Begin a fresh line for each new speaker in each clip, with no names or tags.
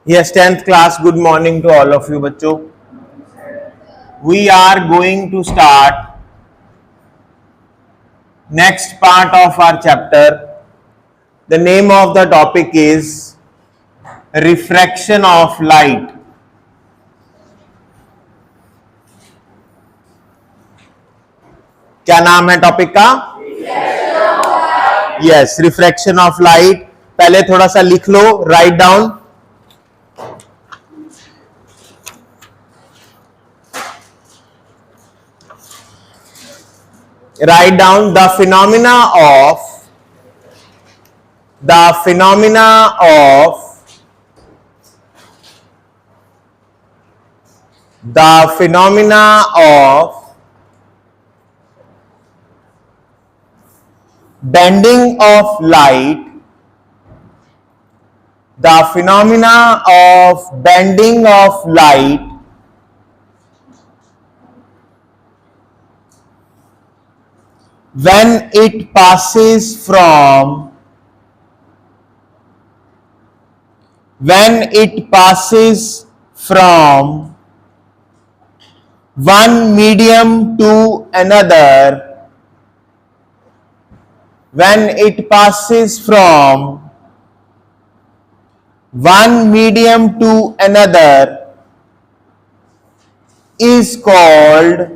Yes, 10th class, good morning to all of you बच्चों. We are going to start next part of our chapter. The name of the topic is refraction of light. क्या नाम है topic का? Yes, refraction of light. पहले थोड़ा सा लिख लो, write down. Write down the phenomena of bending of light, the phenomena of bending of light when it passes from one medium to another, when it passes from one medium to another is called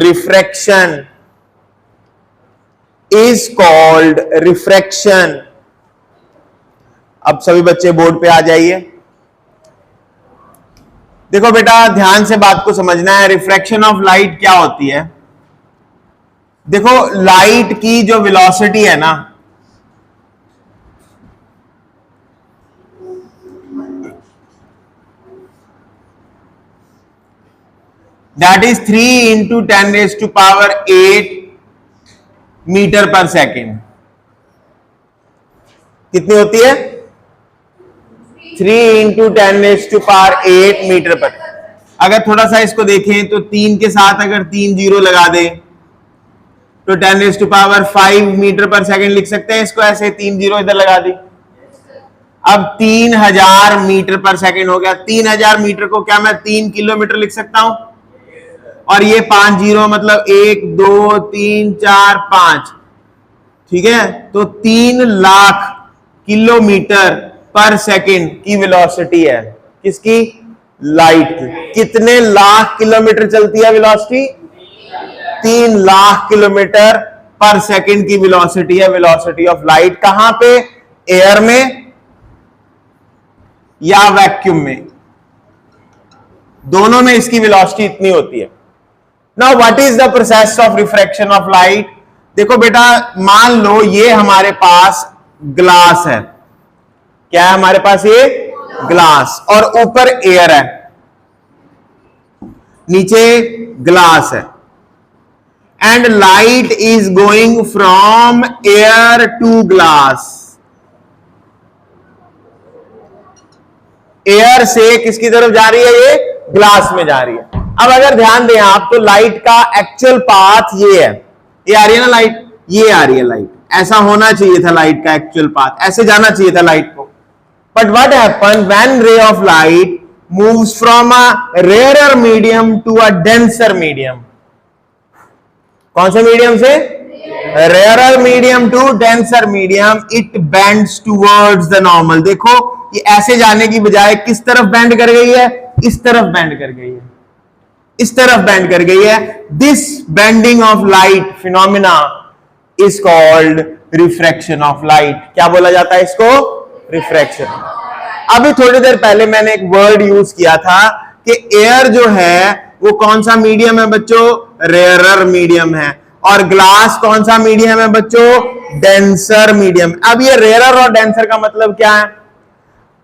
refraction. अब सभी बच्चे board पे आ जाइए. देखो बेटा, ध्यान से बात को समझना है. रिफ्रैक्शन ऑफ लाइट क्या होती है? देखो, लाइट की जो वेलोसिटी है ना, that is 3 into 10 raised to power 8 metre पर सेकेंड. कितनी होती है? 3 into 10 raised to power 8 metre पर. अगर थोड़ा सा इसको देखें तो 3 के साथ अगर 3 जीरो लगा दे तो 10 raised to power 5 मीटर पर सेकेंड लिख सकते हैं इसको. ऐसे 3 जीरो इधर लगा दी. अब 3000 मीटर पर सेकेंड हो गया. 3000 मीटर को क्या मैं 3 किलोमीटर लिख सकता हूं? और ये 5 जीरो मतलब 1 2 3 4 5. ठीक है, तो 3 लाख किलोमीटर पर सेकेंड की वेलोसिटी है. किसकी? लाइट की. कितने लाख किलोमीटर चलती है वेलोसिटी? 3 लाख किलोमीटर पर सेकेंड की वेलोसिटी है वेलोसिटी ऑफ लाइट. कहां पे? एयर में या वैक्यूम में? दोनों में इसकी वेलोसिटी इतनी होती है. Now what is the process of refraction of light? देखो बेटा, मान लो ये हमारे पास ग्लास है. क्या है हमारे पास? ये ग्लास. और ऊपर एयर है, नीचे ग्लास है. And light is going from air to glass. Air से किसकी तरफ जा रही है? ये ग्लास में जा रही है. अब अगर ध्यान दें आप तो लाइट का एक्चुअल पाथ ये है. ये आ रही है ना लाइट, ये आ रही है लाइट. ऐसा होना चाहिए था लाइट का एक्चुअल पाथ, ऐसे जाना चाहिए था लाइट को. But what happen when ray of light moves from a rarer medium to a denser medium. कौन से मीडियम से? Rarer medium to denser medium. It bends towards the normal. देखो, ये ऐसे जाने की बजाय किस तरफ बेंड कर गई है? इस तरफ बेंड कर गई है, इस तरफ बेंड कर गई है. This bending of light phenomena is called refraction of light. क्या बोला जाता है इसको? रिफ्रैक्शन. अभी थोड़ी देर पहले मैंने एक वर्ड यूज किया था कि एयर जो है वो कौन सा मीडियम है बच्चों? रेयरर मीडियम है. और ग्लास कौन सा मीडियम है बच्चों? Denser medium. अब ये रेयरर और डेंसर का मतलब क्या है?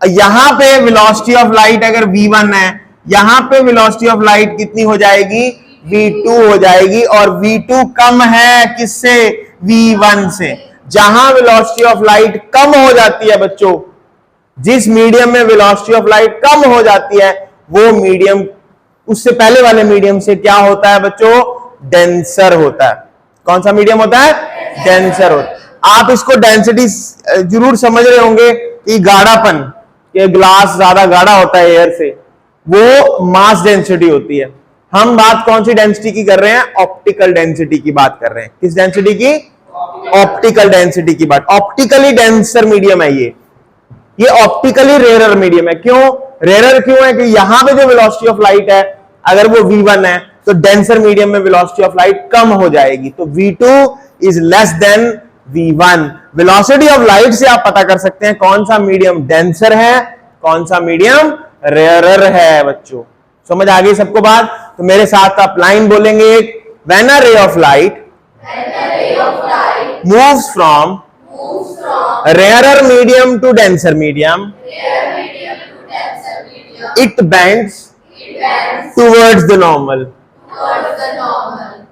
यहां पे वेलोसिटी ऑफ लाइट अगर v1 है, यहां पे वेलोसिटी ऑफ लाइट कितनी हो जाएगी? v2 हो जाएगी. और v2 कम है किससे? v1 से. जहां वेलोसिटी ऑफ लाइट कम हो जाती है बच्चों, जिस मीडियम में वेलोसिटी ऑफ लाइट कम हो जाती है, वो मीडियम उससे पहले वाले मीडियम से क्या होता है बच्चों? डेंसर होता है. कौन सा मीडियम होता है? डेंसर होता है। आप इसको डेंसिटी जरूर समझ रहे होंगे कि गाढ़ापन, कि ग्लास ज्यादा गाढ़ा होता है एयर से, वो मास डेंसिटी होती है। हम बात कौन सी डेंसिटी की कर रहे हैं? ऑप्टिकल डेंसिटी की बात कर रहे हैं। किस डेंसिटी की? ऑप्टिकल डेंसिटी की बात। ऑप्टिकली डेंसर मीडियम है ये ऑप्टिकली रेयरर मीडियम है। क्यों रेयरर? क्यों है कि यहां पे जो वेलोसिटी ऑफ लाइट है, अगर वो v1 है तो डेंसर मीडियम में वेलोसिटी ऑफ लाइट कम हो जाएगी, तो v2 is less than v1। Velocity of light से आप पता कर सकते हैं कौन सा मीडियम डेंसर है, कौन सा मीडियम रेयरर है। बच्चों समझ आ गई सबको बात? तो मेरे साथ आप लाइन बोलेंगे, when a ray of light moves from rarer medium to denser medium, it bends towards the normal.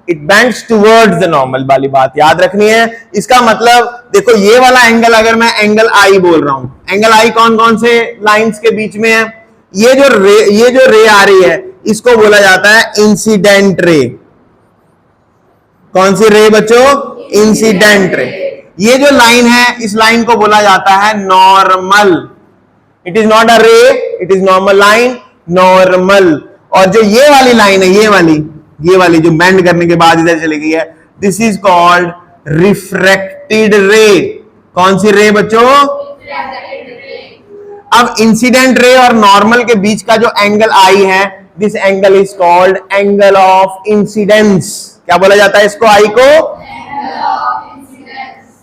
It bends towards the normal वाली बात याद रखनी है। इसका मतलब देखो, ये वाला एंगल अगर मैं एंगल आई बोल रहा हूं, एंगल आई कौन कौन से लाइंस के बीच में है? ये जो रे आ रही है इसको बोला जाता है इंसिडेंट रे। कौन सी रे बच्चों? Incident ray. ये जो लाइन है इस लाइन को बोला जाता है normal. It is not a ray, it is normal line, normal. और जो ये वाली लाइन है, ये वाली जो बेंड करने के बाद इधर चली गई है, दिस इज कॉल्ड रिफ्रैक्टेड रे। कौन सी रे बच्चों? अब इंसिडेंट रे और नॉर्मल के बीच का जो एंगल आई है, this angle is called angle of incidence. क्या बोला जाता है इसको? आई को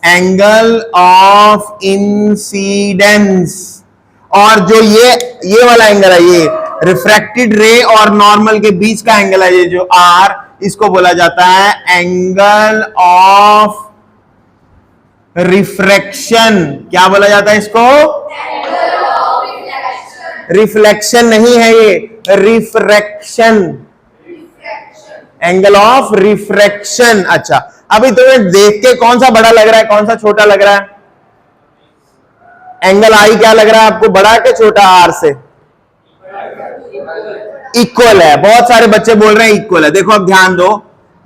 एंगल ऑफ इंसिडेंस। और जो ये वाला एंगल है, ये रिफ्रैक्टेड रे और नॉर्मल के बीच का एंगल है, ये जो आर, इसको बोला जाता है एंगल ऑफ रिफ्रैक्शन। क्या बोला जाता है इसको? रिफ्लेक्शन नहीं है ये, रिफ्रैक्शन, एंगल ऑफ रिफ्रैक्शन। अच्छा, अभी तुम्हें देख के कौन सा बड़ा लग रहा है, कौन सा छोटा लग रहा है? एंगल आई क्या लग रहा है आपको, बड़ा के छोटा? आर से इक्वल है। बहुत सारे बच्चे बोल रहे हैं इक्वल है। देखो अब ध्यान दो,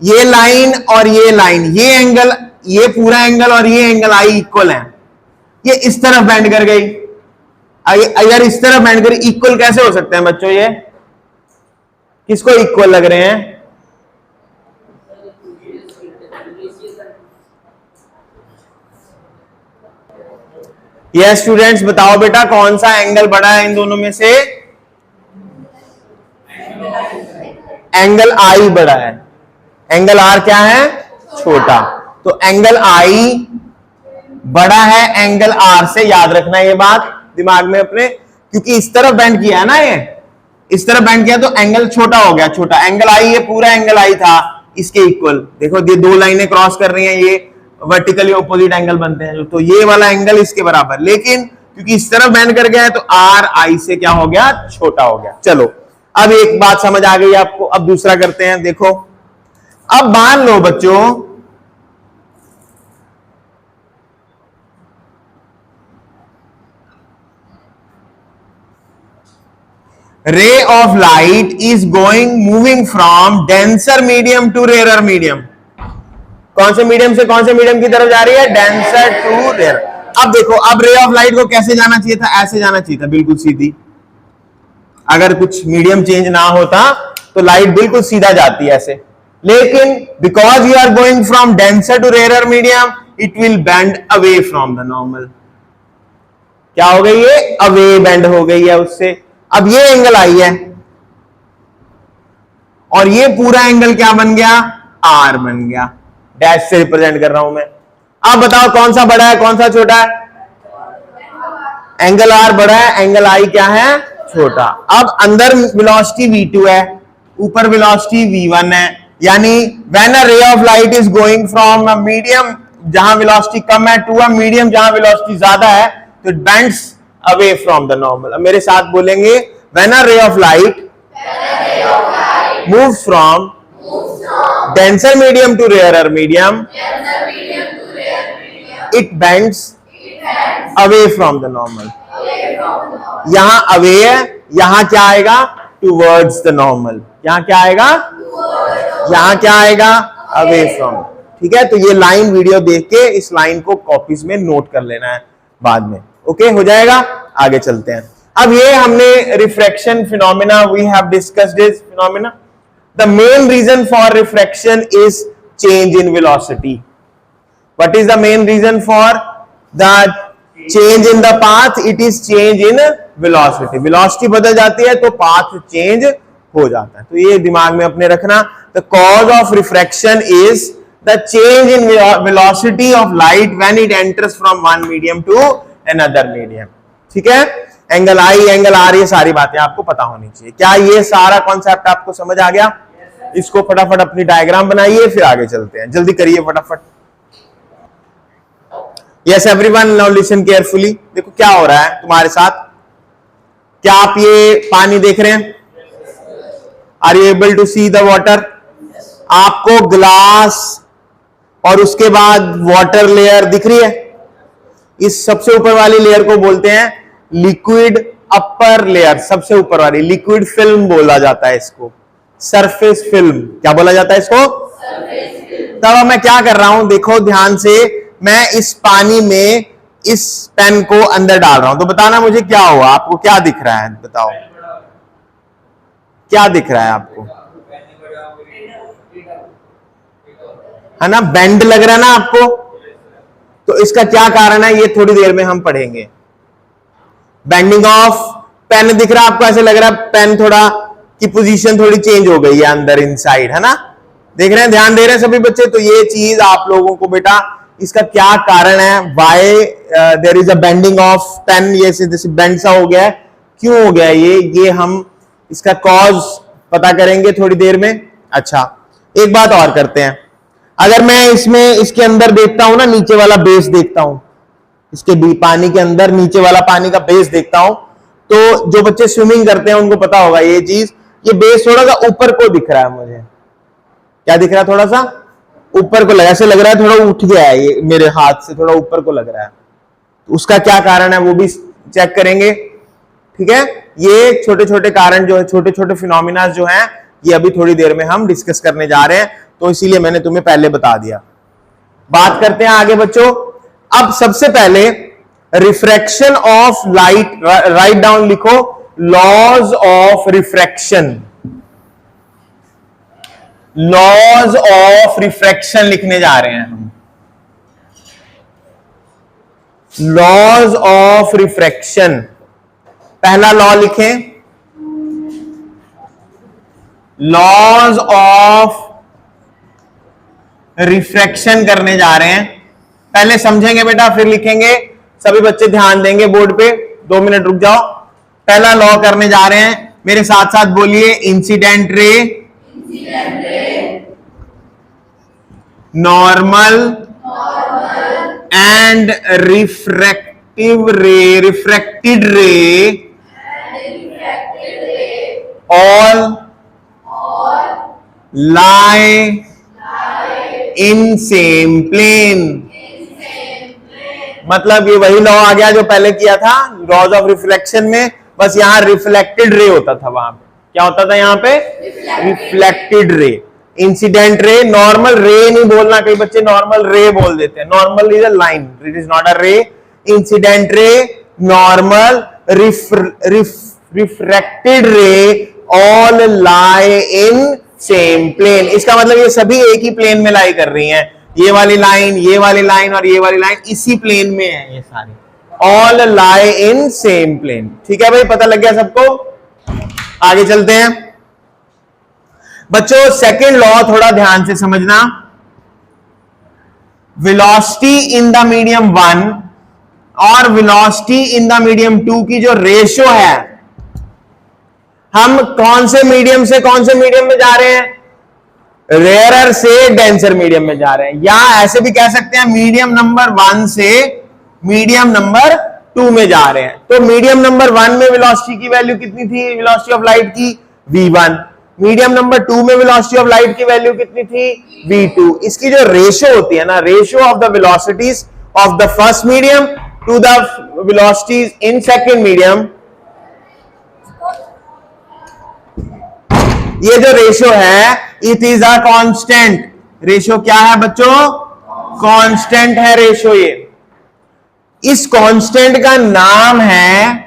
ये लाइन और ये लाइन, ये एंगल, ये पूरा एंगल और ये एंगल आई इक्वल है। ये इस तरफ बेंड कर गई, अगर इस तरफ बेंड करी, इक्वल कैसे हो सकते हैं बच्चों? ये किसको इक्वल लग रहे हैं? यस स्टूडेंट्स, बताओ बेटा कौन सा एंगल बड़ा है इन दोनों में से? एंगल आई बड़ा है, एंगल आर क्या है? छोटा। तो एंगल आई बड़ा है एंगल आर से, याद रखना ये बात दिमाग में अपने, क्योंकि इस तरफ बेंड किया है ना, ये इस तरफ बेंड किया तो एंगल छोटा हो गया, छोटा। एंगल आई, ये पूरा एंगल आई था इसके इक्वल। देखो ये दो लाइनें क्रॉस कर रही हैं, ये वर्टिकली ऑपोजिट एंगल बनते हैं, तो ये वाला एंगल इसके बराबर, लेकिन क्योंकि इस तरफ बेंड कर गया है तो आर आई से क्या हो गया? छोटा हो गया। चलो अब एक बात समझ आ गई आपको, अब दूसरा करते हैं। देखो अब मान लो बच्चों, ray of light is going moving from denser medium to rare medium. कौन से मीडियम से कौन से मीडियम की तरफ जा रही है? Denser to rare. अब देखो, अब रे ऑफ लाइट को कैसे जाना चाहिए था? ऐसे जाना चाहिए था, बिल्कुल सीधी। अगर कुछ मीडियम चेंज ना होता तो लाइट बिल्कुल सीधा जाती है ऐसे, लेकिन because you are going from denser to rare medium, it will bend away from the normal. क्या हो गई? ये अवे बेंड हो गई है उससे। अब ये एंगल आई है और ये पूरा एंगल क्या बन गया? आर बन गया। डैश से रिप्रेजेंट कर रहा हूं मैं। अब बताओ कौन सा बड़ा है, कौन सा छोटा है? एंगल आर बड़ा है, एंगल आई क्या है? छोटा। अब अंदर वेलोसिटी v2 है, ऊपर वेलोसिटी v1 है, यानी when a ray of light is going from a medium जहां वेलोसिटी कम है टू अ मीडियम जहां वेलोसिटी ज्यादा है, तो it bends away from the normal. अब मेरे साथ बोलेंगे, when a ray of light moves from denser medium to rarer medium, it bends away from the normal. यहां अवे है, यहां क्या आएगा? towards the normal. यहां क्या आएगा? यहां क्या आएगा? away from. ठीक है, तो ये लाइन वीडियो देख के इस लाइन को कॉपीज में नोट कर लेना है बाद में। ओके, हो जाएगा। आगे चलते हैं। अब ये हमने refraction phenomena we have discussed this phenomena. The main reason for refraction is change in velocity. What is the main reason for the change in the path? It is change in velocity. Velocity बदल जाती है तो path change हो जाता है। तो ये दिमाग में अपने रखना। The cause of refraction is the change in velocity of light when it enters from one medium to another medium. ठीक है, एंगल आई, एंगल आर, ये सारी बातें आपको पता होनी चाहिए। क्या ये सारा कॉन्सेप्ट आपको समझ आ गया? इसको फटाफट अपनी डायग्राम बनाइए, फिर आगे चलते हैं। जल्दी करिए फटाफट। Yes everyone, now listen carefully. देखो क्या हो रहा है तुम्हारे साथ। क्या आप ये पानी देख रहे हैं? Are you able to see the water? आपको ग्लास और उसके बाद वाटर लेयर दिख रही है। इस सबसे ऊपर वाली लेयर को बोलते हैं लिक्विड अपर लेयर। सबसे ऊपर वाली लिक्विड फिल्म बोला जाता है इसको, सरफेस फिल्म। क्या बोला जाता है इसको? तब मैं क्या कर रहा हूं, देखो ध्यान से। मैं इस पानी में इस पेन को अंदर डाल रहा हूं, तो बताना मुझे क्या हुआ। आपको क्या दिख रहा है? बताओ क्या दिख रहा है आपको? है ना, बेंड लग रहा है ना आपको। तो इसका क्या कारण है ये थोड़ी देर में हम पढ़ेंगे। बेंडिंग ऑफ पेन दिख रहा है आपको? ऐसे लग रहा है पेन थोड़ा की पोजीशन थोड़ी चेंज हो गई है अंदर इनसाइड, है ना। देख रहे हैं, ध्यान दे रहे हैं सभी बच्चे? तो ये चीज आप लोगों को बेटा इसका क्या कारण है, why there is a bending of pen, ये जैसे बेंड सा हो गया है, क्यों हो गया ये हम इसका कॉज पता करेंगे थोड़ी देर में। अच्छा, एक बात और करते हैं। अगर मैं इसमें इसके अंदर देखता हूं ना, नीचे वाला बेस देखता हूं, इसके भी पानी के अंदर नीचे वाला पानी का बेस देखता हूं, तो जो बच्चे स्विमिंग करते हैं उनको पता होगा ये चीज। ये बेस थोड़ा सा ऊपर को दिख रहा है मुझे। क्या दिख रहा है? थोड़ा सा ऊपर को लगा, ऐसे लग रहा है थोड़ा उठ गया है ये मेरे हाथ से, थोड़ा ऊपर को लग रहा है। तो उसका क्या कारण है वो भी चेक करेंगे। ठीक है, ये छोटे छोटे कारण जो है, छोटे छोटे फिनोमिना जो हैं, ये अभी थोड़ी देर में हम डिस्कस करने जा रहे हैं, तो इसीलिए मैंने तुम्हें पहले बता दिया। बात करते हैं आगे बच्चों। अब सबसे पहले refraction of light, right down लिखो, laws of refraction. Laws of refraction लिखने जा रहे हैं हम। लॉज ऑफ रिफ्रैक्शन, पहला लॉ लिखें, लॉज ऑफ रिफ्रैक्शन करने जा रहे हैं। पहले समझेंगे बेटा फिर लिखेंगे। सभी बच्चे ध्यान देंगे बोर्ड पे। 2 मिनट रुक जाओ। पहला लॉ करने जा रहे हैं, मेरे साथ साथ बोलिए। Incident ray, normal and refractive ray, refracted ray, all lie in same plane। मतलब ये वही लॉ आ गया जो पहले किया था लॉज ऑफ रिफ्लेक्शन में, बस यहां रिफ्लेक्टेड रे होता था। वहां पे क्या होता था? यहां पे reflected ray. Incident ray, normal रे नहीं बोलना, कई बच्चे नॉर्मल रे बोल देते हैं। Normal is a line, it is not a ray. Incident ray, normal, refracted ray, all lie in same plane. इसका मतलब ये सभी एक ही प्लेन में लाई कर रही हैं। ये वाली लाइन, ये वाली लाइन और ये वाली लाइन इसी प्लेन में है ये सारी। All lie in same plane. ठीक है भाई, पता लग गया सबको? आगे चलते हैं बच्चों। सेकेंड लॉ थोड़ा ध्यान से समझना। वेलोसिटी इन द मीडियम 1 और वेलोसिटी इन द मीडियम 2 की जो रेशियो है, हम कौन से मीडियम से कौन से मीडियम में जा रहे हैं? रेयरर से डेंसर मीडियम में जा रहे हैं। या ऐसे भी कह सकते हैं मीडियम नंबर 1 से मीडियम नंबर 2 में जा रहे हैं। तो मीडियम नंबर 1 में वेलोसिटी की वैल्यू कितनी थी? वेलोसिटी ऑफ लाइट की v1। मीडियम नंबर 2 में वेलोसिटी ऑफ लाइट की वैल्यू कितनी थी? v2। इसकी जो रेशियो होती है ना, ratio of the velocities of the first medium to the velocities in second medium, ये जो रेशियो है, it is a constant. Ratio क्या है बच्चों? कांस्टेंट है रेशो। ये इस कांस्टेंट का नाम है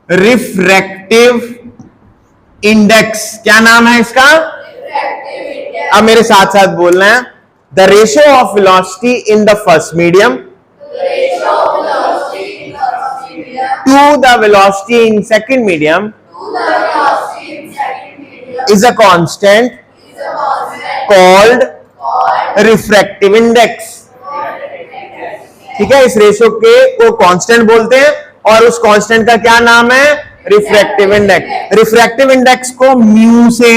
रिफ्रैक्टिव इंडेक्स। क्या नाम है इसका? अब मेरे साथ साथ बोलना है, the ratio of velocity in the first medium to the velocity in second medium is a constant called refractive index। ठीक है, इस रेशो के को कांस्टेंट बोलते हैं और उस कांस्टेंट का क्या नाम है? Refractive index. रिफ्रैक्टिव इंडेक्स को म्यू से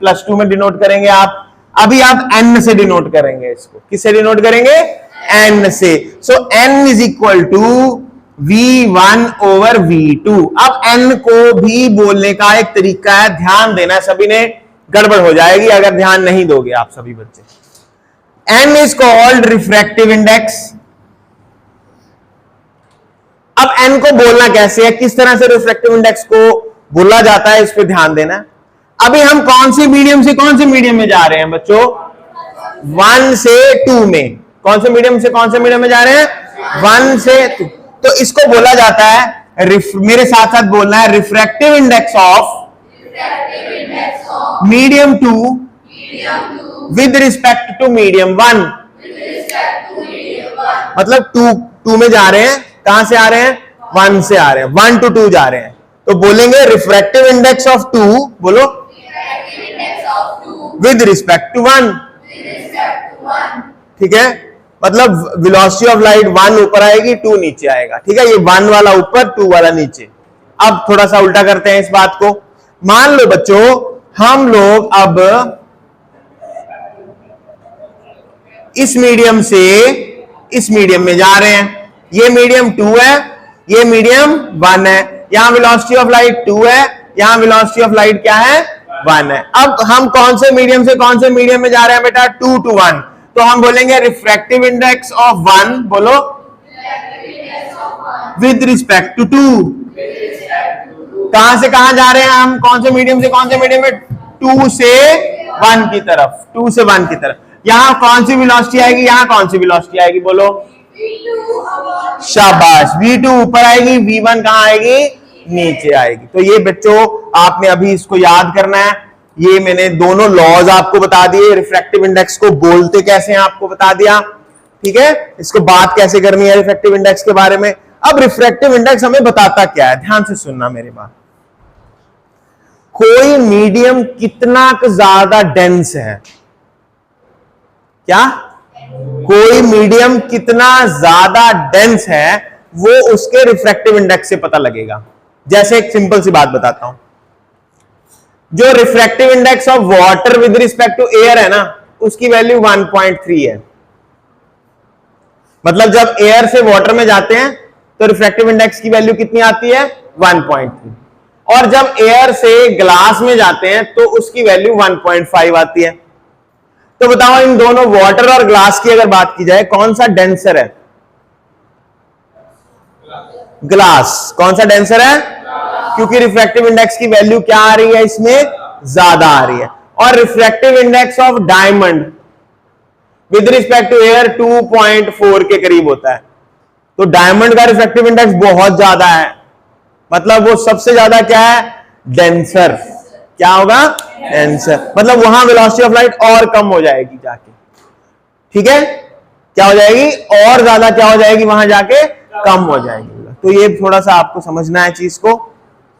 +2 में डिनोट करेंगे आप। अभी आप एन से डिनोट करेंगे इसको। किससे डिनोट करेंगे? एन से। So n is equal to V1 over V2। अब n को भी बोलने का एक तरीका है, ध्यान देना, सभी ने गड़बड़ हो जाएगी अगर ध्यान नहीं दोगे आप सभी बच्चे। n is called refractive index. अब n को बोलना कैसे है, किस तरह से रिफ्रैक्टिव इंडेक्स को बोला जाता है, इस पे ध्यान देना। अभी हम कौन से मीडियम से कौन से मीडियम में जा रहे हैं बच्चों? 1 से 2 में। कौन से मीडियम से कौन से मीडियम में जा रहे हैं? 1 से 2। तो इसको बोला जाता है, मेरे साथ साथ बोलना है, refractive index of medium 2 with respect to medium 1। मतलब 2 में जा रहे हैं, कहां से आ रहे हैं? 1 से आ रहे हैं, 1 to 2 जा रहे हैं, तो बोलेंगे रिफ्रैक्टिव इंडेक्स ऑफ 2, बोलो, विद रिस्पेक्ट टू 1। ठीक है, मतलब वेलोसिटी ऑफ लाइट 1 ऊपर आएगी, 2 नीचे आएगा। ठीक है, ये 1 वाला ऊपर, 2 वाला नीचे। अब थोड़ा सा उल्टा करते हैं इस बात को। मान लो बच्चों, हम लोग अब इस मीडियम से इस मीडियम में जा रहे हैं। ये मीडियम 2 है, ये मीडियम 1 है। यहां वेलोसिटी ऑफ लाइट 2 है, यहां वेलोसिटी ऑफ लाइट क्या है? 1 है। अब हम कौन से मीडियम से कौन से मीडियम में जा रहे हैं बेटा? 2 to 1। तो हम बोलेंगे रिफ्रैक्टिव इंडेक्स ऑफ 1, बोलो, विद रिस्पेक्ट टू 2। कहां से कहां जा रहे हैं हम? कौन से मीडियम से कौन से मीडियम में? 2 से 1 की तरफ, 2 से 1 की तरफ। यहां कौन सी वेलोसिटी आएगी? यहां कौन सी वेलोसिटी आएगी, बोलो? शाबाश, V2 ऊपर आएगी, V1 कहां आएगी? नीचे आएगी। तो ये बच्चों आपने अभी इसको याद करना है। ये मैंने दोनों लॉज आपको बता दिए, रिफ्रैक्टिव इंडेक्स को बोलते कैसे हैं आपको बता दिया। ठीक है, इसको बात कैसे करनी है रिफ्रैक्टिव इंडेक्स के बारे में। अब रिफ्रैक्टिव इंडेक्स हमें बताता क्या है, ध्यान से सुनना मेरी बात। कोई मीडियम कितना ज्यादा डेंस है, क्या? कोई मीडियम कितना ज्यादा डेंस है, वो उसके रिफ्रैक्टिव इंडेक्स से पता लगेगा। जैसे एक सिंपल सी बात बताता हूं, जो refractive index of water with respect to air है ना, उसकी वैल्यू 1.3 है। मतलब जब एयर से वाटर में जाते हैं तो रिफ्रैक्टिव इंडेक्स की वैल्यू कितनी आती है? 1.3। और जब एयर से ग्लास में जाते हैं तो उसकी वैल्यू 1.5 आती है। तो बताओ, इन दोनों वाटर और ग्लास की अगर बात की जाए, कौन सा डेंसर है? ग्लास। कौन सा डेंसर है? क्योंकि रिफ्रैक्टिव इंडेक्स की वैल्यू क्या आ रही है, इसमें ज्यादा आ रही है। और refractive index of diamond with respect to air 2.4 के करीब होता है। तो डायमंड का रिफ्रैक्टिव इंडेक्स बहुत ज्यादा है, मतलब वो सबसे ज्यादा क्या है? डेंसर। क्या होगा? डेंसर। मतलब वहां वेलोसिटी ऑफ लाइट और कम हो जाएगी जाके। ठीक है, क्या हो जाएगी? और ज्यादा क्या हो जाएगी? वहां जाके कम हो जाएगी। तो ये थोड़ा सा आपको समझना है चीज को।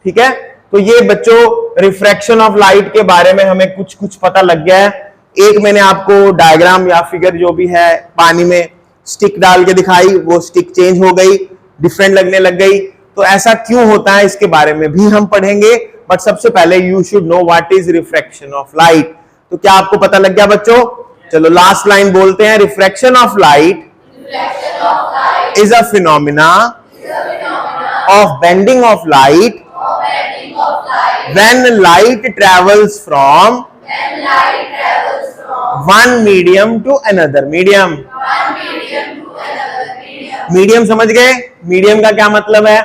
ठीक है, तो ये बच्चों रिफ्रैक्शन ऑफ लाइट के बारे में हमें कुछ कुछ पता लग गया है। एक मैंने आपको डायग्राम या फिगर जो भी है पानी में स्टिक डाल के दिखाई, वो स्टिक चेंज हो गई, डिफरेंट लगने लग गई। तो ऐसा क्यों होता है इसके बारे में भी हम पढ़ेंगे, बट सबसे पहले you should know what is refraction of light. तो क्या आपको पता लग गया बच्चों? चलो लास्ट लाइन बोलते हैं। Refraction of light is a phenomena of bending of light when light travels from one medium to another medium। Medium समझ गए? मीडियम का क्या मतलब है?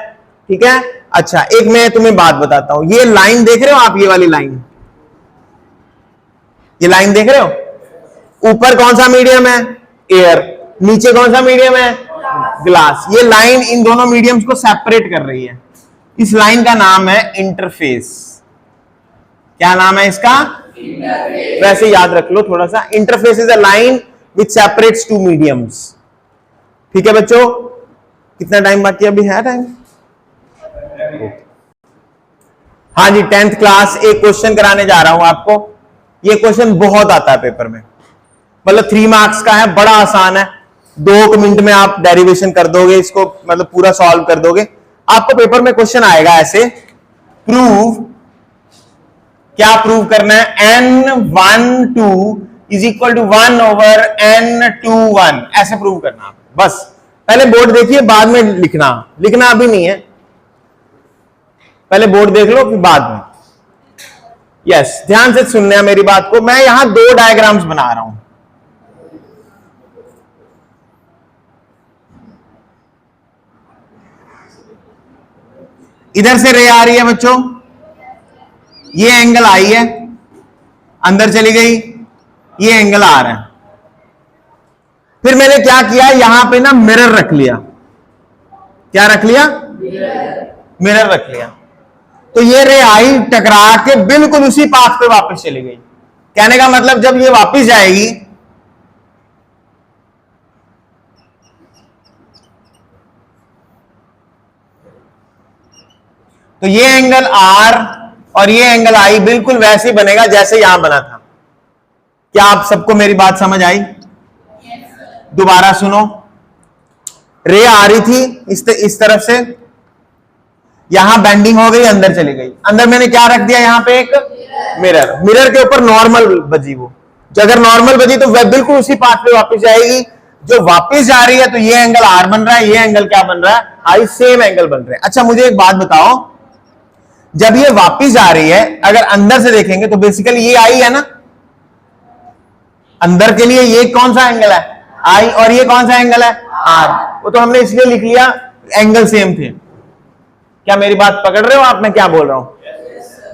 ठीक है, अच्छा एक मैं तुम्हें बात बताता हूं। ये लाइन देख रहे हो आप? ये वाली लाइन, ये लाइन देख रहे हो? ऊपर कौन सा मीडियम है? एयर। नीचे कौन सा मीडियम है? ग्लास। ये लाइन इन दोनों मीडियम्स को सेपरेट कर रही है। इस लाइन का नाम है इंटरफेस। क्या नाम है इसका? इंटरफेस। वैसे याद रख लो थोड़ा सा, interface is a line which separates two mediums. ठीक है बच्चों, कितना टाइम बाकी अभी है? टाइम? हाँ जी, 10th क्लास एक क्वेश्चन कराने जा रहा हूं आपको। ये क्वेश्चन बहुत आता है पेपर में, मतलब 3 मार्क्स का है, बड़ा आसान है। 2 मिनट में आप डेरिवेशन कर दोगे इसको, मतलब पूरा सॉल्व कर दोगे। आपको पेपर में क्वेश्चन आएगा ऐसे, प्रूव, क्या प्रूव करना है? n12 is equal to 1 over n21, ऐसे प्रूव करना है बस। पहले बोर्ड देखिए, बाद में लिखना अभी नहीं है, पहले बोर्ड देख लो फिर बाद में। यस, ध्यान से सुनना है मेरी बात को। मैं यहां 2 डायग्राम्स बना रहा हूं। इधर से रे आ रही है बच्चों, ये एंगल आई है, अंदर चली गई, ये एंगल आ रहा है। फिर मैंने क्या किया, यहां पे ना मिरर रख लिया। क्या रख लिया? मिरर रख लिया। तो ये रे आई, टकरा के बिल्कुल उसी पाथ पे वापस चली गई। कहने का मतलब जब ये वापस जाएगी तो ये एंगल R और ये एंगल I बिल्कुल वैसे ही बनेगा जैसे यहां बना था। क्या आप सबको मेरी बात समझ आई? दोबारा सुनो, रे आ रही थी इस तरफ से, यहां बेंडिंग हो गई, अंदर चली गई। अंदर मैंने क्या रख दिया? यहां पे एक मिरर। मिरर के ऊपर नॉर्मल बजी, वो जो अगर नॉर्मल बजी तो वह बिल्कुल उसी पाथ पे वापस जाएगी। जो वापस जा रही है तो ये एंगल R बन रहा है, ये एंगल क्या बन रहा है? I, सेम एंगल बन रहे हैं। अच्छा मुझे एक बात बताओ, जब ये वापस जा रही है, अगर अंदर से देखेंगे तो बेसिकली ये I है ना, अंदर के लिए ये कौन सा एंगल है? I, और ये कौन सा एंगल है? R। वो तो हमने इसलिए लिख लिया, एंगल सेम थे। क्या मेरी बात पकड़ रहे हो आप? मैं क्या बोल रहा हूं?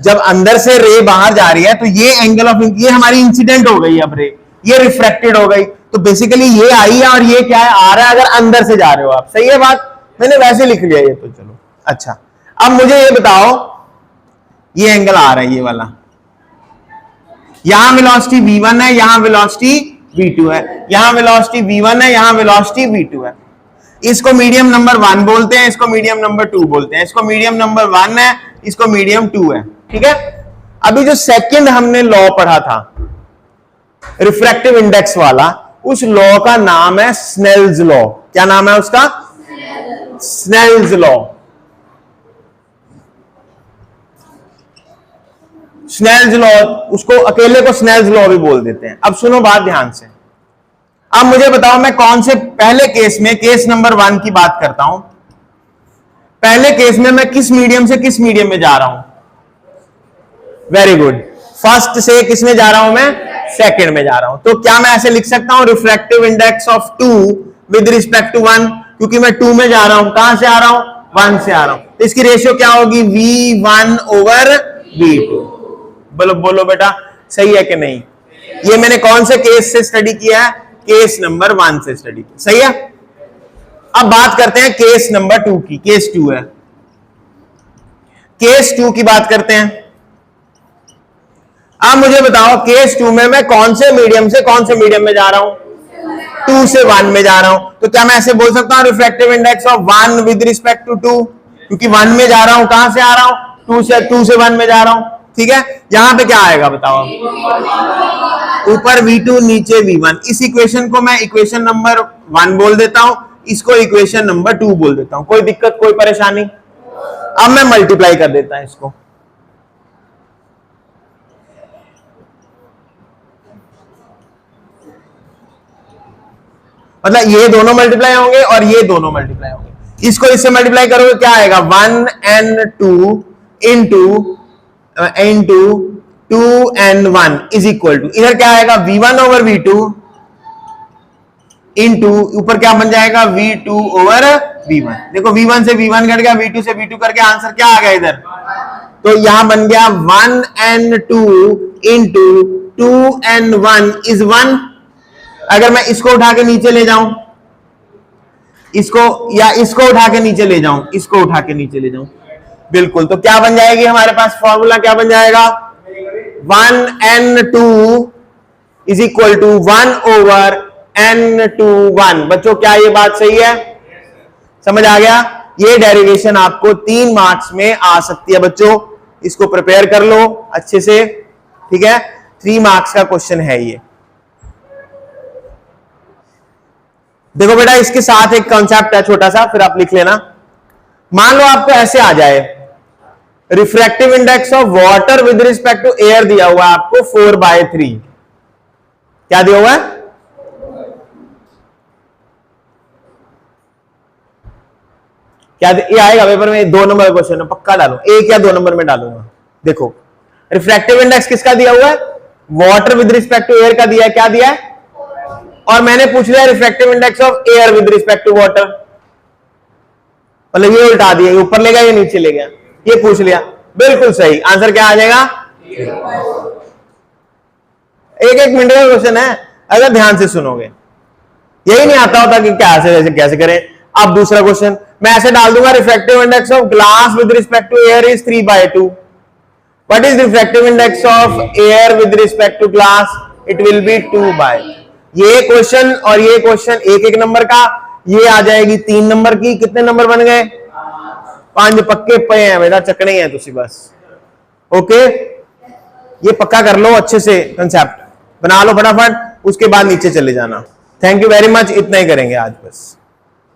जब अंदर से रे बाहर जा रही है तो ये एंगल ऑफ, ये हमारी इंसिडेंट हो गई, अब रे ये रिफ्रैक्टेड हो गई, तो बेसिकली ये आई है और ये क्या है? आ रहा है, अगर अंदर से जा रहे हो आप। सही है बात? मैंने वैसे लिख लिया ये, तो चलो। अच्छा अब मुझे ये बताओ, ये एंगल आ रहा है, ये वाला, यहां वेलोसिटी v1 है, यहां वेलोसिटी v2 है, यहां वेलोसिटी v1 है, यहां वेलोसिटी v2 है। इसको मीडियम नंबर 1 बोलते हैं, इसको मीडियम नंबर 2 बोलते हैं। इसको मीडियम नंबर 1 है, इसको मीडियम 2 है। ठीक है, अभी जो सेकंड हमने लॉ पढ़ा था रिफ्रैक्टिव इंडेक्स वाला, उस लॉ का नाम है स्नेल्स लॉ। क्या नाम है उसका? Snell's law. स्नेल्स लॉ, उसको अकेले को स्नेल्स लॉ भी बोल देते हैं। अब सुनो बात ध्यान से। अब मुझे बताओ, मैं कौन से पहले केस में, केस नंबर 1 की बात करता हूं। पहले केस में मैं किस मीडियम से किस मीडियम में जा रहा हूं? Very good. फर्स्ट से किस में जा रहा हूं मैं? सेकंड में जा रहा हूं। तो क्या मैं ऐसे लिख सकता हूं, refractive index of 2 with respect to 1, क्योंकि मैं 2 में जा रहा हूं। कहां से आ रहा हूं? 1 से आ रहा हूं। तो इसकी रेशियो क्या होगी? v1 over v2। बोलो बोलो बेटा, सही है कि नहीं? ये मैंने कौन से केस से स्टडी किया है? केस नंबर 1 से स्टडी किया। सही है। अब बात करते हैं केस नंबर 2 की। केस 2 है, केस 2 की बात करते हैं। अब मुझे बताओ, केस 2 में मैं कौन से मीडियम से कौन से मीडियम में जा रहा हूं? 2 से 1 में जा रहा हूं। तो क्या मैं ऐसे बोल सकता हूं refractive index of 1 with respect to 2, क्योंकि 1 में जा रहा हूं। कहां से आ रहा हूं? 2 से 1 में जा रहा हूं। ठीक है, यहां पे क्या आएगा बताओ? ऊपर v2 नीचे v1। इस इक्वेशन को मैं इक्वेशन नंबर 1 बोल देता हूं, इसको इक्वेशन नंबर 2 बोल देता हूं। कोई दिक्कत, कोई परेशानी? अब मैं मल्टीप्लाई कर देता हूं इसको। मतलब ये दोनों मल्टीप्लाई होंगे और ये दोनों मल्टीप्लाई होंगे। इसको इससे मल्टीप्लाई करोगे, क्या आएगा? 1n2 into 2n1 is equal to, इधर क्या आएगा? v1 ओवर v2 इंटू ऊपर क्या बन जाएगा? v2 over v1। देखो v1 से v1 कट गया, v2 से v2 करके आंसर क्या आ गया इधर? तो यहां बन गया 1n2 इंटू 2n1 इज 1। अगर मैं इसको उठा के नीचे ले जाऊं, इसको या इसको उठा के नीचे ले जाऊं, इसको उठा के नीचे ले जाऊं, बिल्कुल, तो क्या बन जाएगी हमारे पास फॉर्मूला, क्या बन जाएगा, 1n2 is equal to 1/n2 बच्चों क्या ये बात सही है? समझ आ गया? ये डेरिवेशन आपको 3 मार्क्स में आ सकती है बच्चों, इसको प्रिपेयर कर लो अच्छे से, ठीक है, 3 मार्क्स का क्वेश्चन है ये। देखो बेटा इसके साथ एक कॉन्सेप्ट है छोटा सा, फिर आप लिख लेना। मान लो आपको ऐसे आ जाए, refractive index of water with respect to air दिया हुआ है आपको 4/3, क्या दिया हुआ है? क्या ये आएगा पेपर में? 2 नंबर का क्वेश्चन है, पक्का डालो, 1 या 2 नंबर में डालूंगा। देखो रिफ्रैक्टिव इंडेक्स किसका दिया हुआ है? Water with respect to air का दिया है, क्या दिया है? और मैंने पूछ लिया refractive index of air with respect to water, मतलब ये उल्टा दिया, ये ऊपर ले गया, ये नीचे ले गया, ये पूछ लिया, बिल्कुल सही आंसर क्या आ जाएगा? 1-1 मिनट का क्वेश्चन है, अगर ध्यान से सुनोगे। यही नहीं आता होता कि कैसे करें। अब दूसरा क्वेश्चन मैं ऐसे डाल दूंगा, refractive index of glass with respect to air is 3/2, what is refractive index of air with respect to glass? It will be 2/2। ये क्वेश्चन और ये क्वेश्चन 1-1 नंबर का, ये आ जाएगी 3 नंबर की। कितने नंबर बन गए? 5 पक्के पे हैं बेटा, चकने हैं तुसी बस। ओके, ये पक्का कर लो अच्छे से, कंसेप्ट बना लो फटाफट, उसके बाद नीचे चले जाना। थैंक यू वेरी मच, इतना ही करेंगे आज बस।